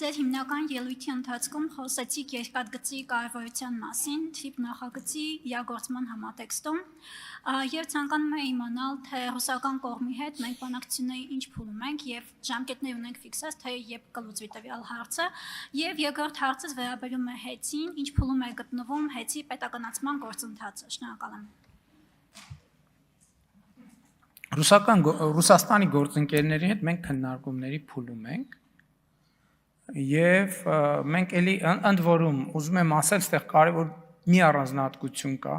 Ձեր հիմնական ելույթի ընթացքում խոսեցիք երկաթգծի կարևորության մասին, թիպ նախագծի իրագործման համատեքստում, եւ ցանկանում եմ իմանալ, թե ռուսական կողմի հետ մենք բանակցությունների ինչ փուլում ենք եւ ժամկետներ ունենք ֆիքսած, թե երբ կլուծվի տվյալ հարցը, եւ երկրորդ հարցս վերաբերում է հեծին, ինչ փուլում է գտնվում հեծի պետականացման գործընթացը։ Շնորհակալ եմ։ Ռուսաստանի գործընկերների հետ մենք քննարկումների փուլում ենք եւ մենք էլի ընդ որում ուզում եմ ասել, այստեղ կարևոր մի առանձնահատկություն կա։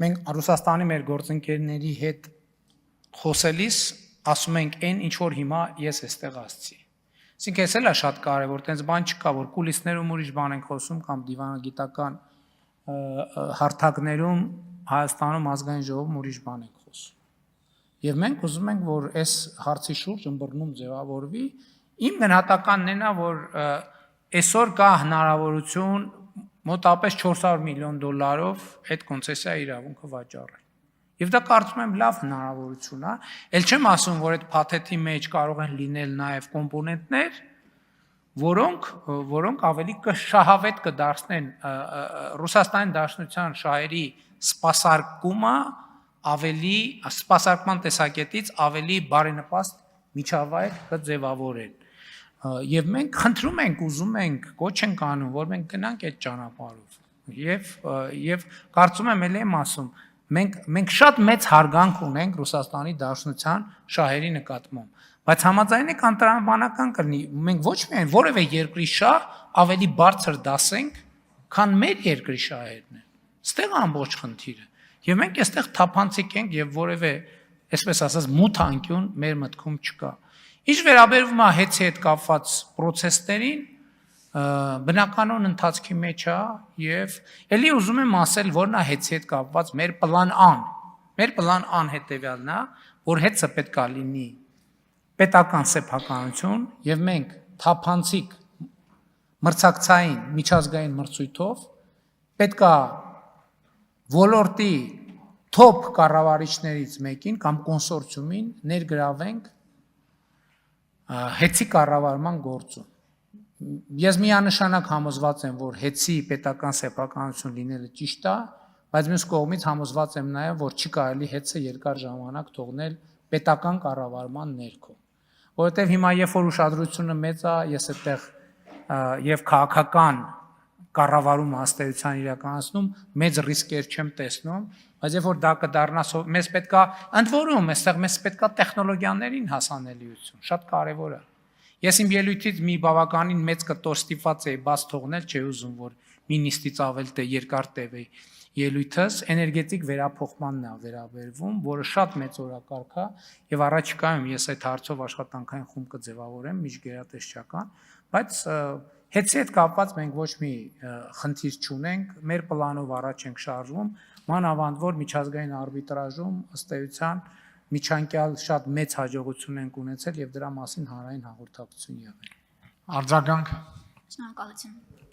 Մենք Ռուսաստանի մեր գործընկերների հետ խոսելիս ասում ենք այն, ինչ որ հիմա ես էստեղ ասացի։ Այսինքն էս էլ է շատ կարևոր, տենց բան չկա, որ կուլիսներում ուրիշ բան ենք խոսում կամ դիվանագիտական հարթակներում Հայաստանում ազգային ժողովում ուրիշ բան ենք խոսում։ Եվ մենք ուզում ենք, որ այս հարցի շուրջ ըմբռնում ձևավորվի։ Իմ գնահատականն է, որ այսօր կա հնարավորություն մոտավորապես $400 միլիոն այդ կոնցեսիա իրավունքը վաճառել։ Եվ դա կարծում եմ լավ հնարավորություն է։ Էլ չեմ ասում, որ այդ փաթեթի մեջ կարող են լինել նաև կոմպոնենտներ, որոնք ավելի շահավետ կդարձնեն Ռուսաստանի Դաշնության շահերի սպասարկումը սպասարկման տեսակետից ավելի բարենպաստ միջավայր կձևավորեն։ Եվ մենք խնդրում ենք, ուզում ենք, կոչ ենք անում, որ մենք գնանք այդ ճանապարհով։ Եվ կարծում եմ էլ եմ ասում, մենք շատ մեծ հարգանք ունենք Ռուսաստանի Դաշնության շահերի նկատմամբ, բայց համաձայն եք անտրամաբանական կլինի, մենք ոչ միայն որևէ երկրի շահ ավելի բարձր դասենք, քան մեր երկրի շահերն են։ Ստեղ ամբողջ խնդիրը։ Եվ մենք այստեղ թափանցիկ ենք եւ որևէ, այսպես ասած, մութ անկյուն մեր մտքում չկա։ Ինչ վերաբերվում է հեծի հետ կապված process-ներին, բնականon ընթացքի մեջ է եւ ելի ուզում եմ ասել, որն է հեծի հետ կապված մեր պլան Ան։ Մեր պլան Ան հետեւյալն է, որ հեծը պետք է լինի պետական սեփականություն եւ մենք թափանցիկ մրցակցային միջազգային մրցույթով պետք է ոլորտի top կառավարիչներից մեկին կամ կոնսորցիումին ներգրավենք հեծի կառավարման գործում։ Ես միանշանակ համոզված եմ, որ հեծի պետական սեփականություն լինելը ճիշտ է, բայց մյուս կողմից համոզված եմ նաև, որ չի կարելի հեծը երկար ժամանակ թողնել պետական կառավարման ներքո։ Որովհետև հիմա երբ որ ուշադրությունը մեծ է, ես այդտեղ եւ քաղաքական կառավարում հաստատության իրականացնում մեծ ռիսկեր չեմ տեսնում, բայց երբ որ դա կդառնա մեզ պետքա ընդ որում այստեղ մեզ պետքա տեխնոլոգիաներին հասանելիություն, շատ կարևոր է։ Ես իմ ելույթից մի բավականին մեծ կտոր ստիպված էի բաց թողնել, չէի ուզում որ մի նիստից ավելի երկար տևի ելույթս էներգետիկ վերափոխմանն է վերաբերվում, որը շատ մեծ օրակարգ է եւ առաջիկայում ես այդ հարցով աշխատանքային խումբ կձևավորեմ միջգերատեսչական, բայց Հետի հետ կապված մենք ոչ մի խնդիր չունենք, մեր պլանով առաջ ենք շարժվում, մանավանդ որ միջազգային արբիտրաժում ըստ էության միջանկյալ շատ մեծ հաջողություն ենք ունեցել եւ դրա մասին հանրային հաղորդակցություն եղել։ Արձագանք։ Շնորհակալություն։